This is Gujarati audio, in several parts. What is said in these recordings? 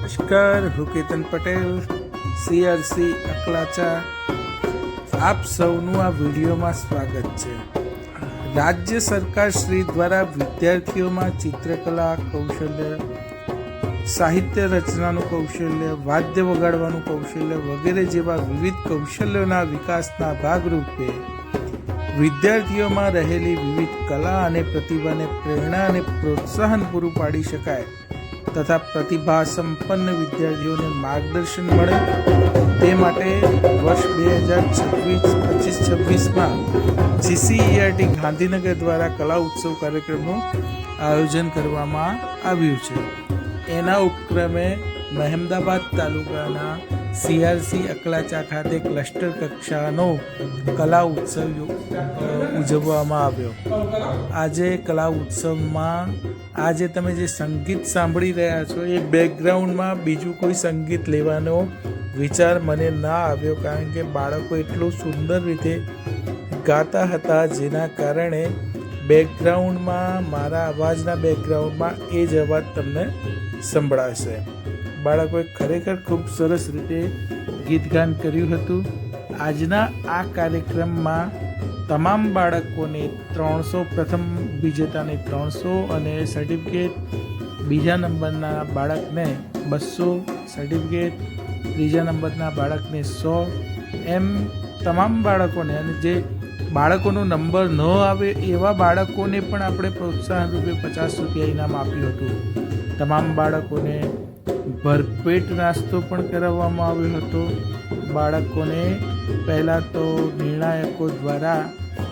નમસ્કાર, હું કેતન પટેલ, સીઆરસી અકલાચા. આપ સૌનું આ વિડીયોમાં સ્વાગત છે. રાજ્ય સરકાર શ્રી દ્વારા વિદ્યાર્થીઓમાં ચિત્રકલા કૌશલ્ય, સાહિત્ય રચનાનું કૌશલ્ય, વાદ્ય વગાડવાનું કૌશલ્ય વગેરે જેવા વિવિધ કૌશલ્યોના વિકાસના ભાગરૂપે વિદ્યાર્થીઓમાં રહેલી વિવિધ કલા અને પ્રતિભાને પ્રેરણા અને પ્રોત્સાહન પૂરું પાડી શકાય તથા પ્રતિભા સંપન્ન વિદ્યાર્થીઓને માર્ગદર્શન મળે તે માટે વર્ષ 2025-26માં GCERT ગાંધીનગર દ્વારા કલા ઉત્સવ કાર્યક્રમનું આયોજન કરવામાં આવ્યું છે. એના ઉપક્રમે મહેમદાબાદ તાલુકાના સીઆરસી અકલાચા ખાતે ક્લસ્ટર કક્ષાનો કલા ઉત્સવ ઉજવવામાં આવ્યો. આજે કલા ઉત્સવમાં આજે તમે જે સંગીત સાંભળી રહ્યા છો એ બેકગ્રાઉન્ડમાં બીજું કોઈ સંગીત લેવાનો વિચાર મને ના આવ્યો, કારણ કે બાળકો એટલું સુંદર રીતે ગાતા હતા જેના કારણે બેકગ્રાઉન્ડમાં મારા અવાજના બેકગ્રાઉન્ડમાં એ જ અવાજ તમને સંભળાશે. બાળકોએ ખરેખર ખૂબ સરસ રીતે ગીતગાન કર્યું હતું. આજના આ કાર્યક્રમમાં તમામ બાળકોને 300, પ્રથમ વિજેતાને 300 અને સર્ટિફિકેટ, બીજા નંબરના બાળકને 200 સર્ટિફિકેટ, ત્રીજા નંબરના બાળકને 100, એમ તમામ બાળકોને, અને જે બાળકોનો નંબર ન આવે એવા બાળકોને પણ આપણે પ્રોત્સાહન રૂપે 50 રૂપિયા ઇનામ આપ્યું હતું. તમામ બાળકોને ભરપેટ નાસ્તો પણ કરાવવામાં આવ્યો હતો. બાળકોને પહેલાં તો નિર્ણાયકો દ્વારા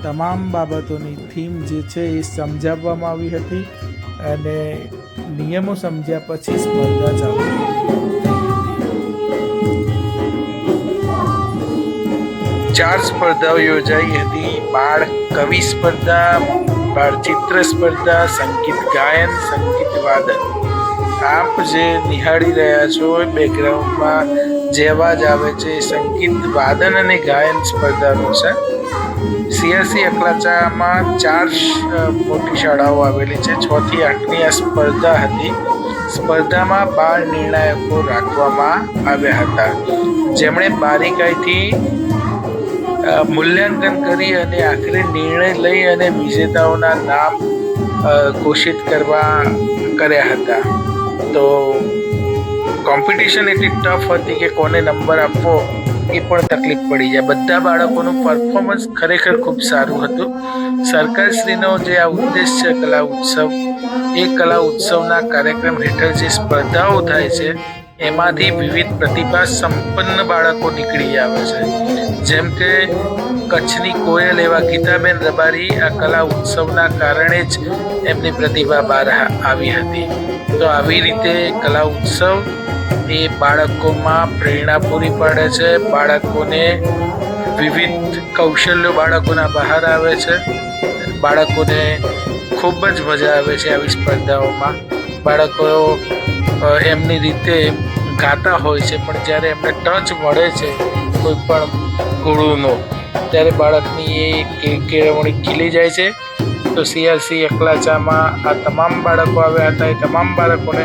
તમામ બાબતોની થીમ જે છે એ સમજાવવામાં આવી હતી અને નિયમો સમજ્યા પછી સ્પર્ધા ચાલુ થઈ હતી. 4 સ્પર્ધાઓ યોજાઈ હતી: બાળ કવિ સ્પર્ધા, બાળ ચિત્ર સ્પર્ધા, સંગીત ગાયન, સંગીત વાદન. આપ જે નિહાળી રહ્યા છો બેકગ્રાઉન્ડમાં જે અવાજ આવે છે એ સંગીત વાદન અને ગાયન સ્પર્ધાનો છે. સીઆરસી અકલાચામાં 4 મોટી શાળાઓ આવેલી છે. 6 થી 8ની આ સ્પર્ધા હતી. સ્પર્ધામાં 12 નિર્ણાયકો રાખવામાં આવ્યા હતા, જેમણે બારીકાઈથી મૂલ્યાંકન કરી અને આખરે નિર્ણય લઈ અને વિજેતાઓના નામ ઘોષિત કર્યા હતા. તો કોમ્પિટિશન એટલી ટફ હતી કે કોને નંબર આપવો એ પણ તકલીફ પડી જાય. બધા બાળકોનું પરફોર્મન્સ ખરેખર ખૂબ સારું હતું. સરકારશ્રીનો જે આ ઉદ્દેશ છે કલા ઉત્સવ, એ કલા ઉત્સવના કાર્યક્રમ હેઠળ જે સ્પર્ધાઓ થાય છે એમાંથી વિવિધ પ્રતિભા સંપન્ન બાળકો નીકળી આવે છે. જેમ કે કચ્છની કોયલ એવા ગીતાબેન રબારી આ કલા ઉત્સવના કારણે જ એમની પ્રતિભા બહાર આવી હતી. તો આવી રીતે કલા ઉત્સવ એ બાળકોમાં પ્રેરણા પૂરી પાડે છે. બાળકોને વિવિધ કૌશલ્યો બાળકોના બહાર આવે છે. બાળકોને ખૂબ જ મજા આવે છે આવી સ્પર્ધાઓમાં. બાળકો એમની રીતે ગાતા હોય છે, પણ જ્યારે એમને ટચ મળે છે કોઈ પણ ગુરુનો, ત્યારે બાળકની એ કેળવણી ખીલી જાય છે. તો સીઆરસી અકલાચામાં આ તમામ બાળકો આવ્યા હતા. એ તમામ બાળકોને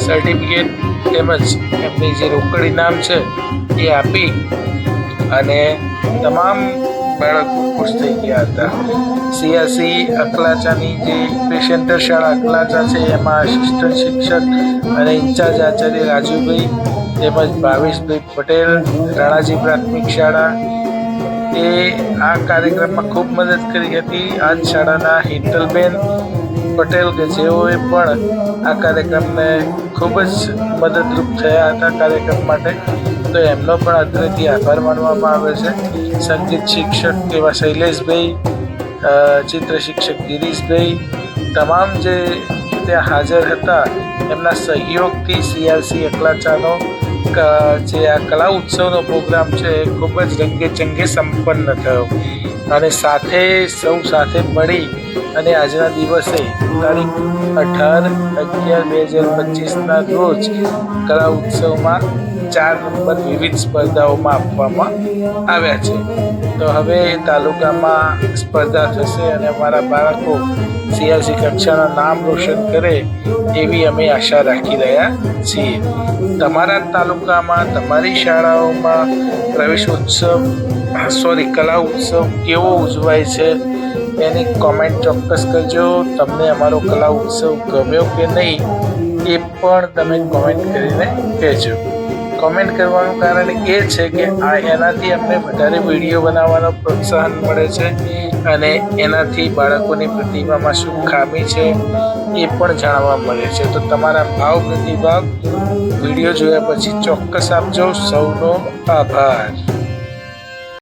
સર્ટિફિકેટ તેમજ એમની જે રોકડ ઇનામ છે એ આપી અને તમામ બાળકો ખુશ થઈ ગયા હતા. સીઆરસી અકલાચાની જે પેશેન્ટર શાળા અકલાચા છે એમાં આસિસ્ટન્ટ શિક્ષક અને ઇન્ચાર્જ આચાર્ય રાજુભાઈ તેમજ ભાવેશભાઈ પટેલ, રાણાજી પ્રાથમિક શાળા, એ આ કાર્યક્રમમાં ખૂબ મદદ કરી હતી. આ જ શાળાના હિતલબેન પટેલ કે જેઓએ પણ આ કાર્યક્રમને ખૂબ જ મદદરૂપ થયા હતા કાર્યક્રમ માટે, તો એમનો પણ અત્રેથી આભાર માનવામાં આવે છે. સંગીત શિક્ષક એવા શૈલેષભાઈ, ચિત્ર શિક્ષક ગિરીશભાઈ, તમામ જે ત્યાં હાજર હતા એમના સહયોગથી સીઆરસી અકલાચાનો જે આ કલા ઉત્સવનો પ્રોગ્રામ છે એ ખૂબ જ રંગેચંગે સંપન્ન થયો. અને સૌ સાથે મળી અને આજના દિવસે તારીખ 18/11/2025ના રોજ કલા ઉત્સવમાં 4 નંબર વિવિધ સ્પર્ધાઓમાં આપવામાં આવ્યા છે. તો હવે તાલુકામાં સ્પર્ધા થશે અને અમારા બાળકો CRC કક્ષાના નામ રોશન કરે એવી અમે આશા રાખી રહ્યા છીએ. તમારા તાલુકામાં તમારી શાળાઓમાં કલા ઉત્સવ કેવો ઉજવાય છે એની કોમેન્ટ ચોક્કસ કરજો. તમને અમારો કલા ઉત્સવ ગમ્યો કે નહીં એ પણ તમે કોમેન્ટ કરીને કહેજો. કોમેન્ટ કરવાનું કારણ એ છે કે એનાથી અમને વધારે વિડીયો બનાવવાનો પ્રોત્સાહન મળે છે અને એનાથી બાળકોની પ્રતિભામાં શું ખામી છે એ પણ જાણવા મળે છે. તો તમારા ભાવ પ્રતિભાવ વિડીયો જોયા પછી ચોક્કસ આપજો. સૌનો આભાર.